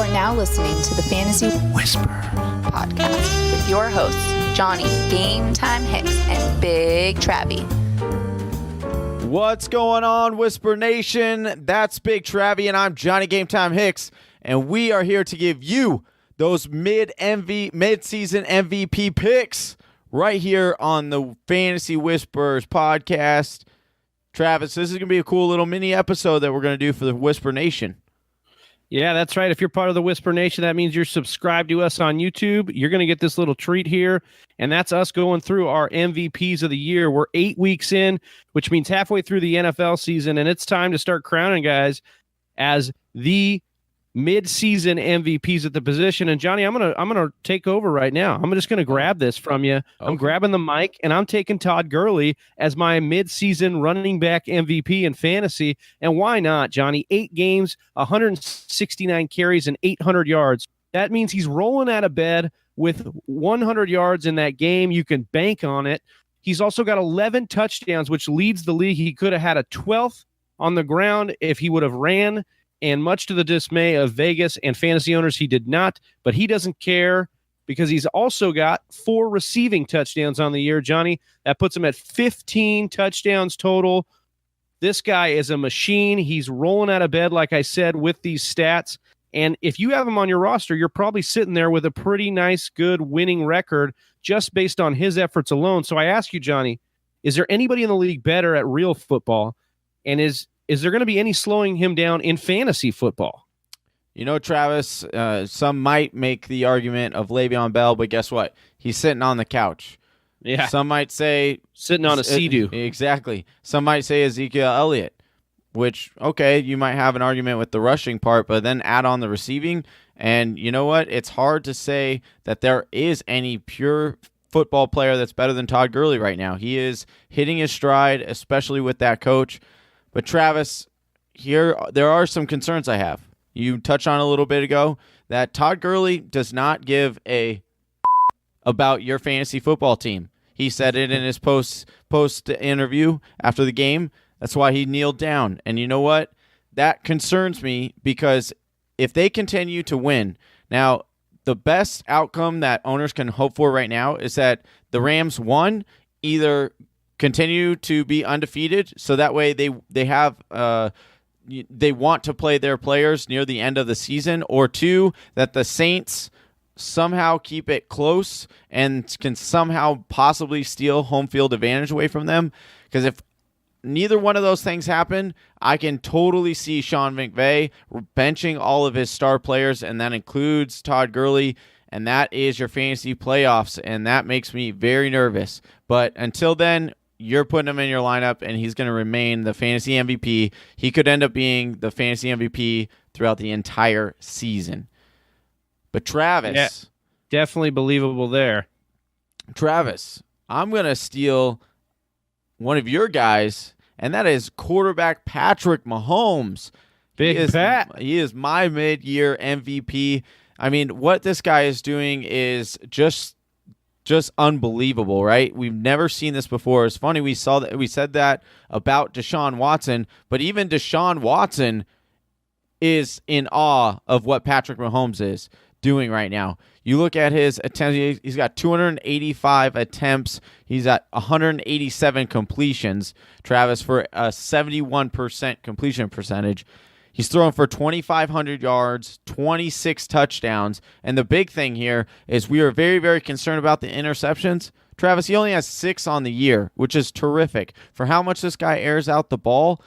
are now listening to the Fantasy Whisper podcast with your hosts, Johnny Game Time Hicks and Big Travy. What's going on, Whisper Nation? That's Big Travy, and I'm Johnny Game Time Hicks, and we are here to give you those mid-season MVP picks right here on the Fantasy Whispers podcast. Travis, this is going to be a cool little mini episode that we're going to do for the Whisper Nation. Yeah, that's right. If you're part of the Whisper Nation, that means you're subscribed to us on YouTube. You're going to get this little treat here, and that's us going through our MVPs of the year. We're 8 weeks in, which means halfway through the NFL season, and it's time to start crowning guys as the mid-season MVPs at the position. And Johnny, I'm gonna take over right now. I'm just gonna grab this from you. Okay. I'm grabbing the mic, and I'm taking Todd Gurley as my mid-season running back MVP in fantasy. And why not, Johnny? 8 games, 169 carries, and 800 yards. That means he's rolling out of bed with 100 yards in that game. You can bank on it. He's also got 11 touchdowns, which leads the league. He could have had a 12th on the ground if he would have ran. And much to the dismay of Vegas and fantasy owners, he did not. But he doesn't care because he's also got 4 receiving touchdowns on the year, Johnny. That puts him at 15 touchdowns total. This guy is a machine. He's rolling out of bed, like I said, with these stats. And if you have him on your roster, you're probably sitting there with a pretty nice, good winning record just based on his efforts alone. So I ask you, Johnny, is there anybody in the league better at real football? And is there going to be any slowing him down in fantasy football? You know, Travis, some might make the argument of Le'Veon Bell, but guess what? He's sitting on the couch. Yeah. Some might say... Sitting on a Sea-Doo. Exactly. Some might say Ezekiel Elliott, which, okay, you might have an argument with the rushing part, but then add on the receiving, and you know what? It's hard to say that there is any pure football player that's better than Todd Gurley right now. He is hitting his stride, especially with that coach. But Travis, here there are some concerns I have. You touched on a little bit ago that Todd Gurley does not give a about your fantasy football team. He said it in his post interview after the game. That's why he kneeled down. And you know what? That concerns me because if they continue to win, now the best outcome that owners can hope for right now is that the Rams either continue to be undefeated, so that way they have they want to play their players near the end of the season, or 2, that the Saints somehow keep it close and can somehow possibly steal home field advantage away from them. Because if neither one of those things happen, I can totally see Sean McVay benching all of his star players, and that includes Todd Gurley. And that is your fantasy playoffs, and that makes me very nervous. But until then, you're putting him in your lineup, and he's going to remain the fantasy MVP. He could end up being the fantasy MVP throughout the entire season. But Travis. Yeah, definitely believable there. Travis, I'm going to steal one of your guys, and that is quarterback Patrick Mahomes. Pat. He is my mid-year MVP. I mean, what this guy is doing is just unbelievable, right? We've never seen this before. It's funny, we said that about Deshaun Watson, but even Deshaun Watson is in awe of what Patrick Mahomes is doing right now. You look at his attempts, he's got 285 attempts. He's at 187 completions, Travis, for a 71% completion percentage. He's throwing for 2,500 yards, 26 touchdowns, and the big thing here is we are very, very concerned about the interceptions. Travis, he only has 6 on the year, which is terrific. For how much this guy airs out the ball,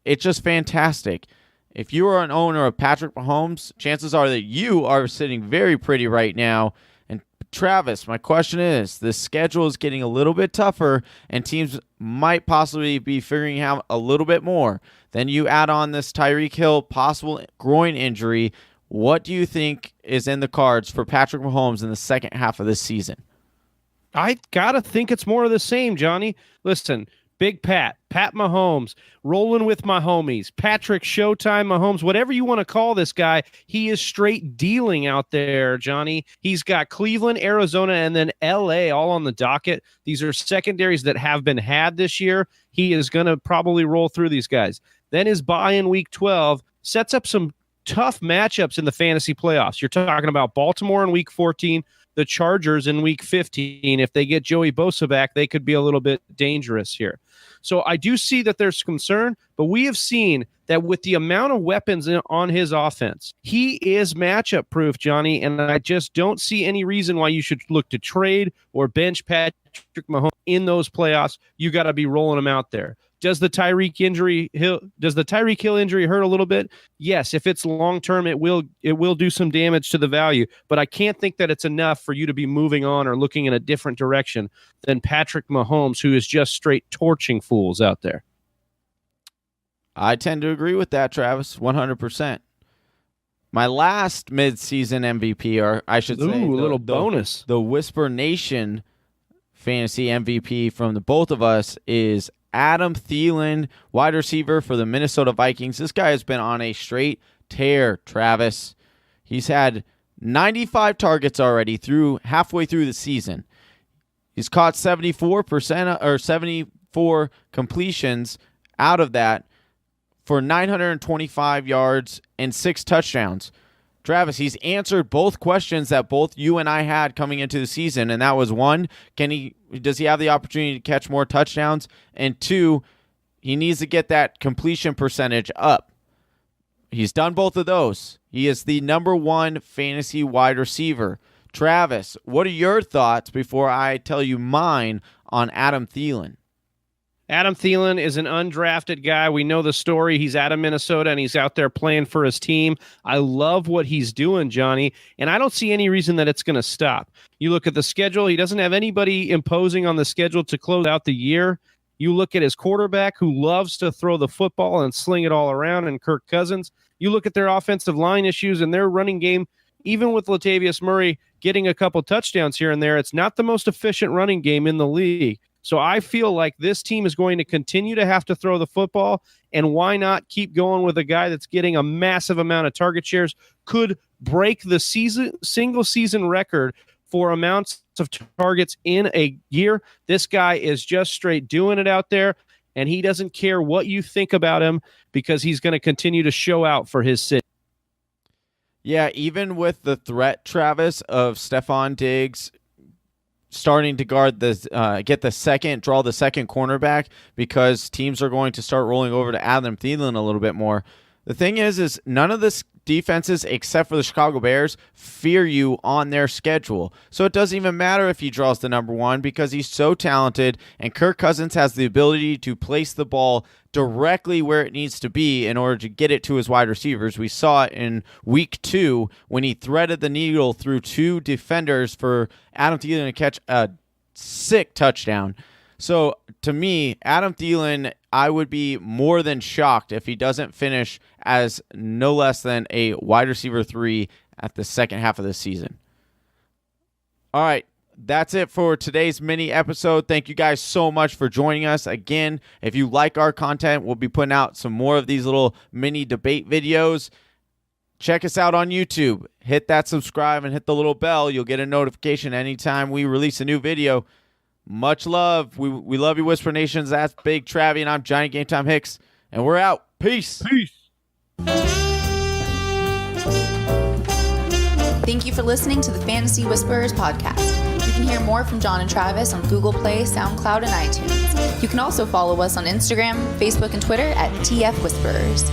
it's just fantastic. If you are an owner of Patrick Mahomes, chances are that you are sitting very pretty right now. And Travis, my question is, the schedule is getting a little bit tougher, and teams might possibly be figuring out a little bit more. Then you add on this Tyreek Hill possible groin injury. What do you think is in the cards for Patrick Mahomes in the second half of this season? I got to think it's more of the same, Johnny. Listen, Big Pat Mahomes, rolling with my homies, Patrick Showtime Mahomes, whatever you want to call this guy, he is straight dealing out there, Johnny. He's got Cleveland, Arizona, and then L.A. all on the docket. These are secondaries that have been had this year. He is going to probably roll through these guys. Then his bye in Week 12 sets up some tough matchups in the fantasy playoffs. You're talking about Baltimore in week 14, the Chargers in week 15. If they get Joey Bosa back, they could be a little bit dangerous here. So I do see that there's concern, but we have seen that with the amount of weapons on his offense, he is matchup proof, Johnny, and I just don't see any reason why you should look to trade or bench Patrick Mahomes in those playoffs. You got to be rolling him out there. Does the Tyreek Hill injury hurt a little bit? Yes, if it's long term, it will do some damage to the value, but I can't think that it's enough for you to be moving on or looking in a different direction than Patrick Mahomes, who is just straight torching fools out there. I tend to agree with that, Travis, 100%. My last midseason MVP, or I should say, a little bonus. The Whisper Nation fantasy MVP from the both of us is Adam Thielen, wide receiver for the Minnesota Vikings. This guy has been on a straight tear, Travis. He's had 95 targets already halfway through the season. He's caught 74 completions out of that for 925 yards and 6 touchdowns. Travis, he's answered both questions that both you and I had coming into the season, and that was one, does he have the opportunity to catch more touchdowns? And two, he needs to get that completion percentage up. He's done both of those. He is the number 1 fantasy wide receiver. Travis, what are your thoughts before I tell you mine on Adam Thielen? Adam Thielen is an undrafted guy. We know the story. He's out of Minnesota, and he's out there playing for his team. I love what he's doing, Johnny, and I don't see any reason that it's going to stop. You look at the schedule. He doesn't have anybody imposing on the schedule to close out the year. You look at his quarterback, who loves to throw the football and sling it all around, and Kirk Cousins. You look at their offensive line issues and their running game, even with Latavius Murray getting a couple touchdowns here and there, it's not the most efficient running game in the league. So I feel like this team is going to continue to have to throw the football, and why not keep going with a guy that's getting a massive amount of target shares, could break the single season record for amounts of targets in a year. This guy is just straight doing it out there, and he doesn't care what you think about him because he's going to continue to show out for his city. Yeah, even with the threat, Travis, of Stephon Diggs starting to guard draw the second cornerback, because teams are going to start rolling over to Adam Thielen a little bit more. The thing is none of the defenses except for the Chicago Bears fear you on their schedule. So it doesn't even matter if he draws the number 1 because he's so talented, and Kirk Cousins has the ability to place the ball directly where it needs to be in order to get it to his wide receivers. We saw it in week 2 when he threaded the needle through 2 defenders for Adam Thielen to catch a sick touchdown. So to me, Adam Thielen, I would be more than shocked if he doesn't finish as no less than a wide receiver 3 at the second half of the season. All right, that's it for today's mini episode. Thank you guys so much for joining us. Again, if you like our content, we'll be putting out some more of these little mini debate videos. Check us out on YouTube. Hit that subscribe and hit the little bell. You'll get a notification anytime we release a new video. Much love. We love you, Whisper Nations. That's Big Travy, and I'm Johnny Game Time Hicks, and we're out. Peace. Thank you for listening to the Fantasy Whisperers podcast. You can hear more from John and Travis on Google Play, SoundCloud, and iTunes. You can also follow us on Instagram, Facebook, and Twitter at TF Whisperers.